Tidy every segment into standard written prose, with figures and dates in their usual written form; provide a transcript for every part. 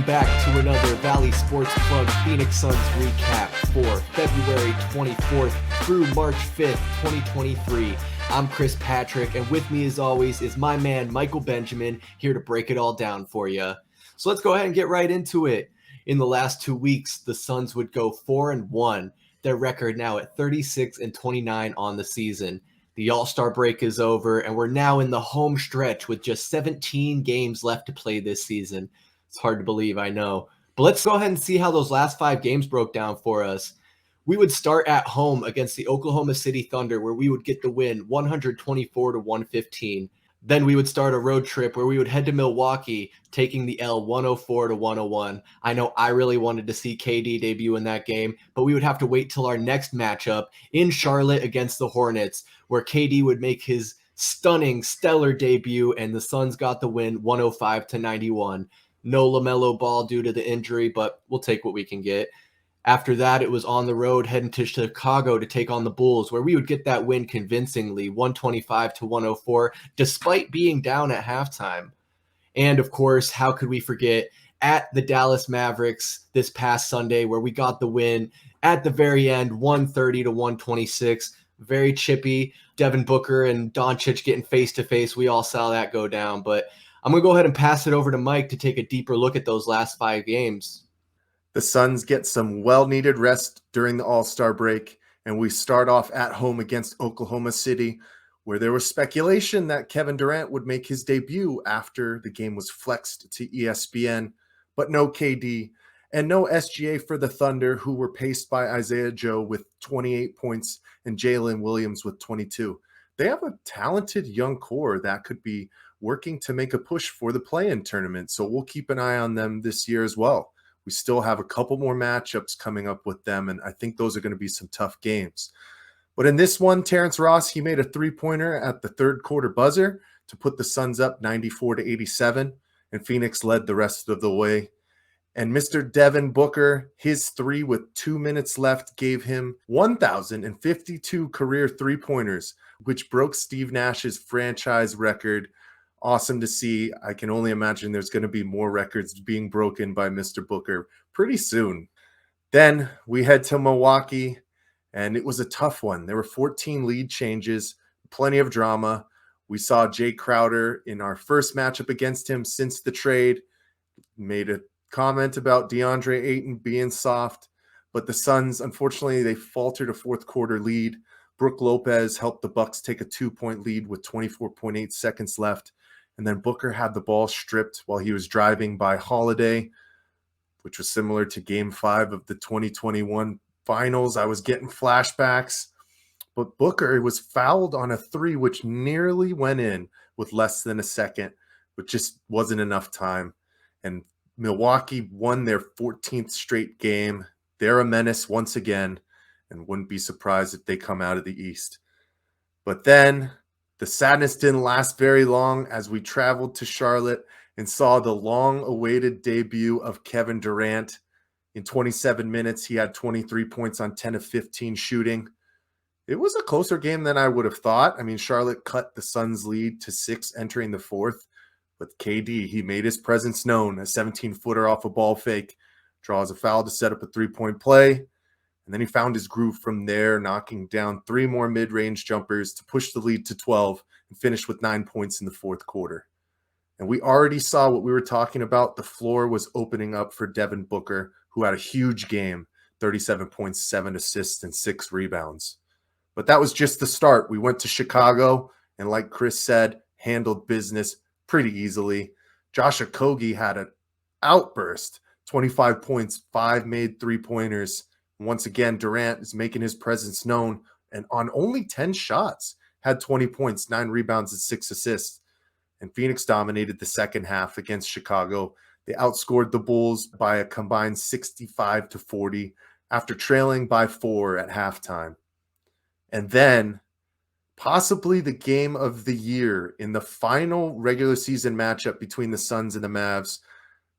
back to another Valley Sports Club Phoenix Suns recap for February 24th through March 5th, 2023. I'm Chris Patrick, and with me as always is my man Michael Benjamin, here to break it all down for you. So let's go ahead and get right into it. In the last 2 weeks, the Suns would go 4-1, their record now at 36-29 on the season. The All-Star break is over, and we're now in the home stretch with just 17 games left to play this season. It's hard to believe, I know. But let's go ahead and see how those last 5 games broke down for us. We would start at home against the Oklahoma City Thunder, where we would get the win 124-115. Then we would start a road trip where we would head to Milwaukee, taking the L 104-101. I know I really wanted to see KD debut in that game, but we would have to wait till our next matchup in Charlotte against the Hornets, where KD would make his stunning, stellar debut, and the Suns got the win 105-91. No LaMelo Ball due to the injury, but we'll take what we can get. After that, it was on the road heading to Chicago to take on the Bulls, where we would get that win convincingly, 125-104, despite being down at halftime. And of course, how could we forget at the Dallas Mavericks this past Sunday, where we got the win at the very end, 130-126. Very chippy. Devin Booker and Doncic getting face-to-face. We all saw that go down. But I'm going to go ahead and pass it over to Mike to take a deeper look at those last 5 games. The Suns get some well-needed rest during the All-Star break, and we start off at home against Oklahoma City, where there was speculation that Kevin Durant would make his debut after the game was flexed to ESPN, but no KD and no SGA for the Thunder, who were paced by Isaiah Joe with 28 points and Jalen Williams with 22. They have a talented young core that could be working to make a push for the play-in tournament, so we'll keep an eye on them this year as well. We still have a couple more matchups coming up with them, and I think those are going to be some tough games. But in this one, Terrence Ross, he made a three-pointer at the third quarter buzzer to put the Suns up 94-87, and Phoenix led the rest of the way. And Mr. Devin Booker, his three with 2 minutes left gave him 1,052 career three-pointers, which broke Steve Nash's franchise record. Awesome to see. I can only imagine there's going to be more records being broken by Mr. Booker pretty soon. Then we head to Milwaukee, and it was a tough one. There were 14 lead changes, plenty of drama. We saw Jay Crowder in our first matchup against him since the trade, made a comment about DeAndre Ayton being soft, but the Suns, unfortunately, they faltered a fourth quarter lead. Brook Lopez helped the Bucks take a 2-point lead with 24.8 seconds left. And then Booker had the ball stripped while he was driving by Holiday, which was similar to Game 5 of the 2021 finals. I was getting flashbacks. But Booker was fouled on a 3, which nearly went in with less than a second, but just wasn't enough time. And Milwaukee won their 14th straight game. They're a menace once again, and wouldn't be surprised if they come out of the East. But then the sadness didn't last very long as we traveled to Charlotte and saw the long-awaited debut of Kevin Durant. In 27 minutes, he had 23 points on 10 of 15 shooting. It was a closer game than I would have thought. I mean, Charlotte cut the Suns' lead to 6 entering the fourth. With KD, he made his presence known. A 17-footer off a ball fake, draws a foul to set up a three-point play. And then he found his groove from there, knocking down 3 more mid-range jumpers to push the lead to 12 and finish with 9 points in the fourth quarter. And we already saw what we were talking about. The floor was opening up for Devin Booker, who had a huge game, 37 points, 7 assists, and 6 rebounds. But that was just the start. We went to Chicago, and like Chris said, handled business pretty easily. Josh Okogie had an outburst, 25 points, 5 made three-pointers. Once again, Durant is making his presence known, and on only 10 shots, had 20 points, 9 rebounds, and 6 assists. And Phoenix dominated the second half against Chicago. They outscored the Bulls by a combined 65-40 after trailing by 4 at halftime. And then, possibly the game of the year in the final regular season matchup between the Suns and the Mavs,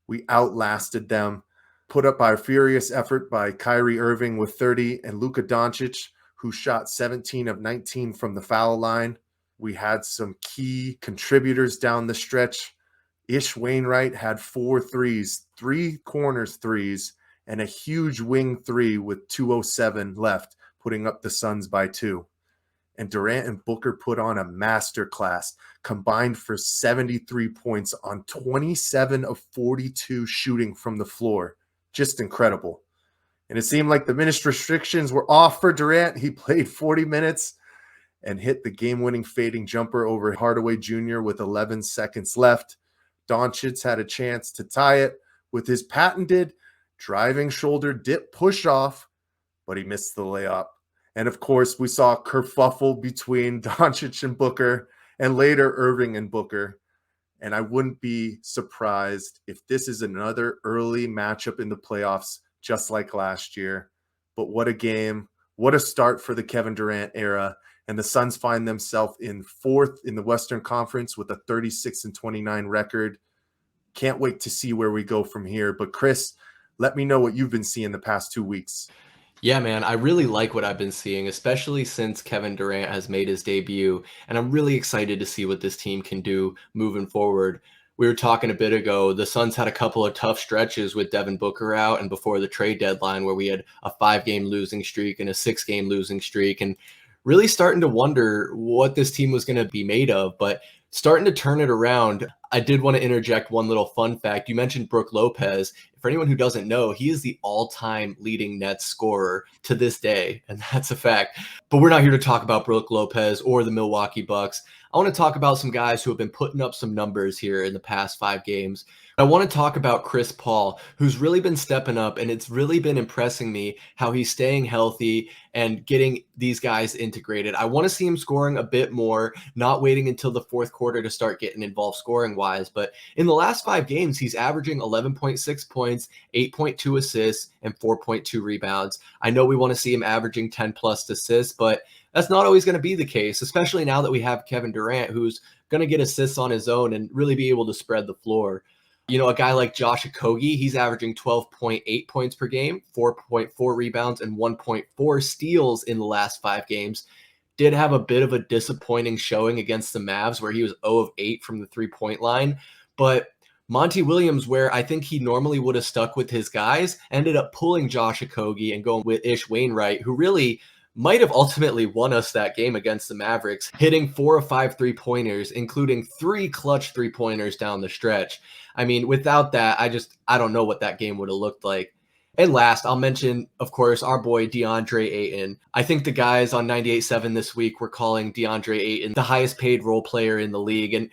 we outlasted them. Put up by a furious effort by Kyrie Irving with 30 and Luka Doncic, who shot 17 of 19 from the foul line. We had some key contributors down the stretch. Ish Wainwright had 4 threes, 3 corners threes, and a huge wing 3 with 2:07 left, putting up the Suns by 2. And Durant and Booker put on a masterclass, combined for 73 points on 27 of 42 shooting from the floor. Just incredible. And it seemed like the minutes restrictions were off for Durant. He played 40 minutes and hit the game-winning fading jumper over Hardaway Jr. with 11 seconds left. Doncic had a chance to tie it with his patented driving shoulder dip push-off, but he missed the layup. And of course, we saw a kerfuffle between Doncic and Booker, and later Irving and Booker. And I wouldn't be surprised if this is another early matchup in the playoffs, just like last year. But what a game. What a start for the Kevin Durant era. And the Suns find themselves in 4th in the Western Conference with a 36-29 record. Can't wait to see where we go from here. But Chris, let me know what you've been seeing the past 2 weeks. Yeah, man, I really like what I've been seeing, especially since Kevin Durant has made his debut, and I'm really excited to see what this team can do moving forward. We were talking a bit ago, the Suns had a couple of tough stretches with Devin Booker out and before the trade deadline where we had a 5-game losing streak and a 6-game losing streak, and really starting to wonder what this team was going to be made of, but starting to turn it around. I did want to interject one little fun fact. You mentioned Brook Lopez. For anyone who doesn't know, he is the all-time leading Nets scorer to this day, and that's a fact. But we're not here to talk about Brook Lopez or the Milwaukee Bucks. I want to talk about some guys who have been putting up some numbers here in the past 5 games. I want to talk about Chris Paul, who's really been stepping up, and it's really been impressing me how he's staying healthy and getting these guys integrated. I want to see him scoring a bit more, not waiting until the fourth quarter to start getting involved scoring-wise. But in the last 5 games, he's averaging 11.6 points, 8.2 assists, and 4.2 rebounds. I know we want to see him averaging 10-plus assists, but that's not always going to be the case, especially now that we have Kevin Durant, who's going to get assists on his own and really be able to spread the floor. You know, a guy like Josh Okogie, he's averaging 12.8 points per game, 4.4 rebounds, and 1.4 steals in the last 5 games. Did have a bit of a disappointing showing against the Mavs where he was 0 of 8 from the three-point line. But Monty Williams, where I think he normally would have stuck with his guys, ended up pulling Josh Okogie and going with Ish Wainwright, who really might have ultimately won us that game against the Mavericks, hitting 4 of 5 3-pointers, including 3 clutch 3-pointers down the stretch. I mean, without that, I don't know what that game would have looked like. And last, I'll mention, of course, our boy DeAndre Ayton. I think the guys on 98.7 this week were calling DeAndre Ayton the highest paid role player in the league. And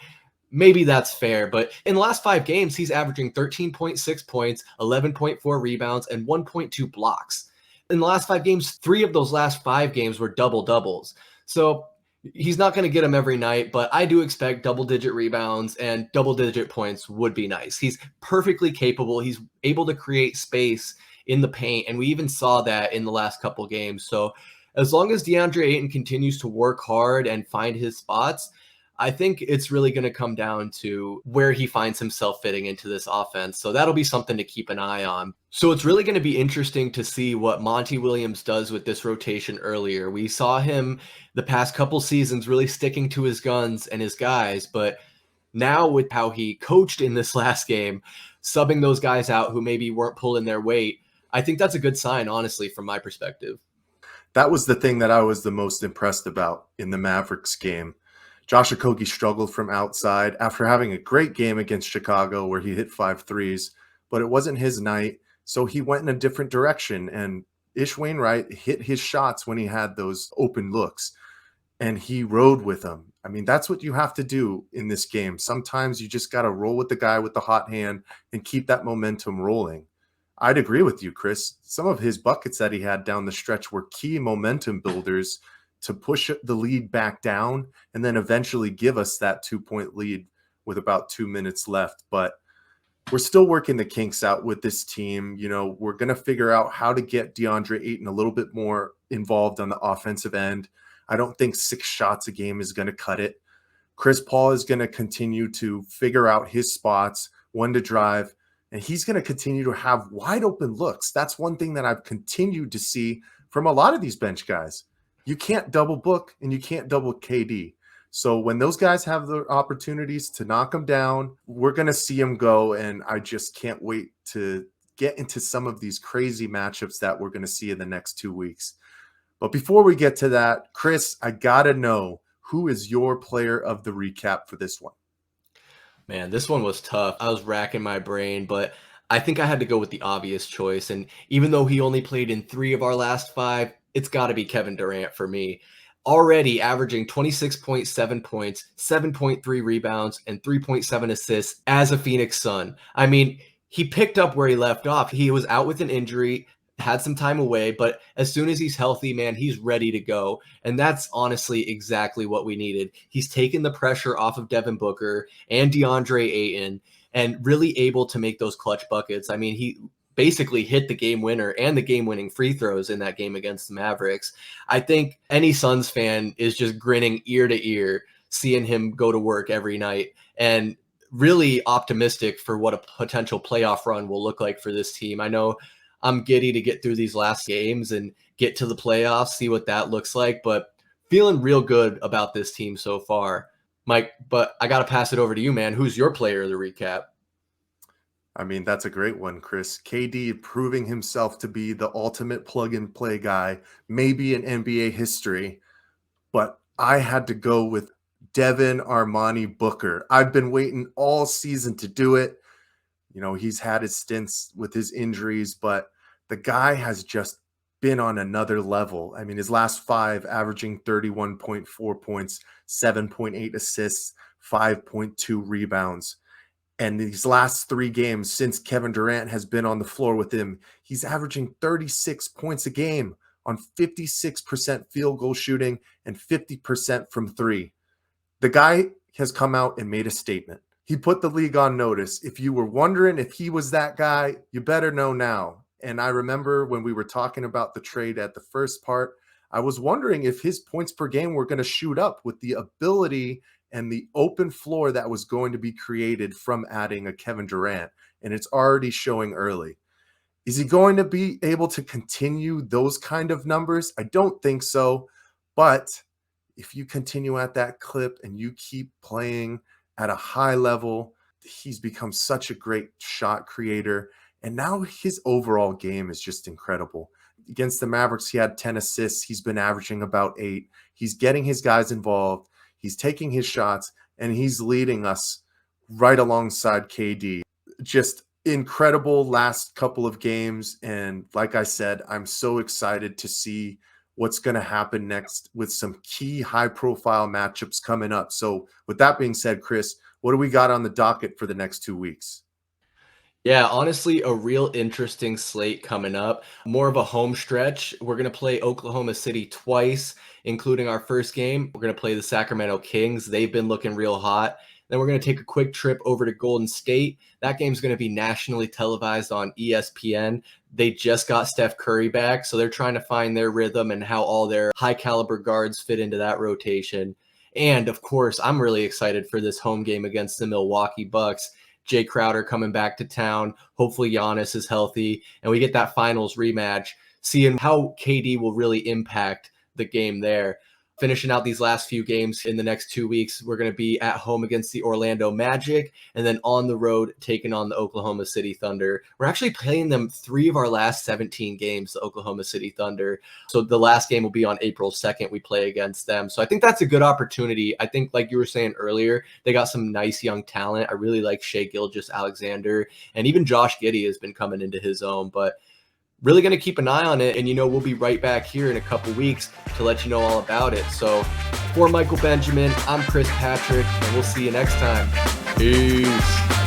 maybe that's fair, but in the last 5 games, he's averaging 13.6 points, 11.4 rebounds, and 1.2 blocks. In the last 5 games, 3 of those last 5 games were double-doubles. So he's not going to get them every night, but I do expect double-digit rebounds and double-digit points would be nice. He's perfectly capable. He's able to create space in the paint, and we even saw that in the last couple games. So as long as DeAndre Ayton continues to work hard and find his spots, I think it's really going to come down to where he finds himself fitting into this offense. So that'll be something to keep an eye on. So it's really going to be interesting to see what Monty Williams does with this rotation earlier. We saw him the past couple seasons really sticking to his guns and his guys, but now with how he coached in this last game, subbing those guys out who maybe weren't pulling their weight, I think that's a good sign, honestly, from my perspective. That was the thing that I was the most impressed about in the Mavericks game. Josh Okogie struggled from outside after having a great game against Chicago where he hit 5 threes, but it wasn't his night, so he went in a different direction, and Ish Wainwright hit his shots when he had those open looks, and he rode with them. I mean, that's what you have to do in this game. Sometimes you just got to roll with the guy with the hot hand and keep that momentum rolling. I'd agree with you, Chris. Some of his buckets that he had down the stretch were key momentum builders to push the lead back down and then eventually give us that 2-point lead with about 2 minutes left. But we're still working the kinks out with this team. You know, we're going to figure out how to get DeAndre Ayton a little bit more involved on the offensive end. I don't think 6 shots a game is going to cut it. Chris Paul is going to continue to figure out his spots, when to drive, and he's going to continue to have wide open looks. That's one thing that I've continued to see from a lot of these bench guys. You can't double book and you can't double KD. So when those guys have the opportunities to knock them down, we're going to see them go. And I just can't wait to get into some of these crazy matchups that we're going to see in the next 2 weeks. But before we get to that, Chris, I got to know, who is your player of the recap for this one? Man, this one was tough. I was racking my brain, but I think I had to go with the obvious choice. And even though he only played in 3 of our last 5, it's got to be Kevin Durant for me. Already averaging 26.7 points, 7.3 rebounds, and 3.7 assists as a Phoenix Sun. I mean, he picked up where he left off. He was out with an injury, had some time away, but as soon as he's healthy, man, he's ready to go. And that's honestly exactly what we needed. He's taken the pressure off of Devin Booker and DeAndre Ayton and really able to make those clutch buckets. I mean, he basically hit the game winner and the game winning free throws in that game against the Mavericks. I think any Suns fan is just grinning ear to ear seeing him go to work every night, and really optimistic for what a potential playoff run will look like for this team. I know I'm giddy to get through these last games and get to the playoffs, see what that looks like, but feeling real good about this team so far. Mike, but I got to pass it over to you, man. Who's your player of the recap? I mean, that's a great one, Chris. KD proving himself to be the ultimate plug-and-play guy, maybe in NBA history, but I had to go with Devin Armani Booker. I've been waiting all season to do it. You know, he's had his stints with his injuries, but the guy has just been on another level. I mean, his last 5 averaging 31.4 points, 7.8 assists, 5.2 rebounds. And these last 3 games since Kevin Durant has been on the floor with him, he's averaging 36 points a game on 56% field goal shooting and 50% from 3. The guy has come out and made a statement. He put the league on notice. If you were wondering if he was that guy, you better know now. And I remember when we were talking about the trade at the first part, I was wondering if his points per game were going to shoot up with the ability and the open floor that was going to be created from adding a Kevin Durant. And it's already showing early. Is he going to be able to continue those kind of numbers? I don't think so. But if you continue at that clip and you keep playing at a high level, he's become such a great shot creator. And now his overall game is just incredible. Against the Mavericks, he had 10 assists. He's been averaging about 8. He's getting his guys involved. He's taking his shots, and he's leading us right alongside KD. Just incredible last couple of games. And like I said, I'm so excited to see what's going to happen next with some key high-profile matchups coming up. So with that being said, Chris, what do we got on the docket for the next 2 weeks? Yeah, honestly, a real interesting slate coming up. More of a home stretch. We're going to play Oklahoma City twice, including our first game. We're going to play the Sacramento Kings. They've been looking real hot. Then we're going to take a quick trip over to Golden State. That game's going to be nationally televised on ESPN. They just got Steph Curry back, so they're trying to find their rhythm and how all their high-caliber guards fit into that rotation. And, of course, I'm really excited for this home game against the Milwaukee Bucks. Jay Crowder coming back to town. Hopefully Giannis is healthy, and we get that finals rematch, seeing how KD will really impact the game there. Finishing out these last few games in the next 2 weeks, we're going to be at home against the Orlando Magic and then on the road taking on the Oklahoma City Thunder. We're actually playing them 3 of our last 17 games, the Oklahoma City Thunder. So the last game will be on April 2nd. We play against them. So I think that's a good opportunity. I think, like you were saying earlier, they got some nice young talent. I really like Shai Gilgeous-Alexander, and even Josh Giddey has been coming into his own. But really going to keep an eye on it. And, we'll be right back here in a couple weeks to let you know all about it. So for Michael Benjamin, I'm Chris Patrick, and we'll see you next time. Peace.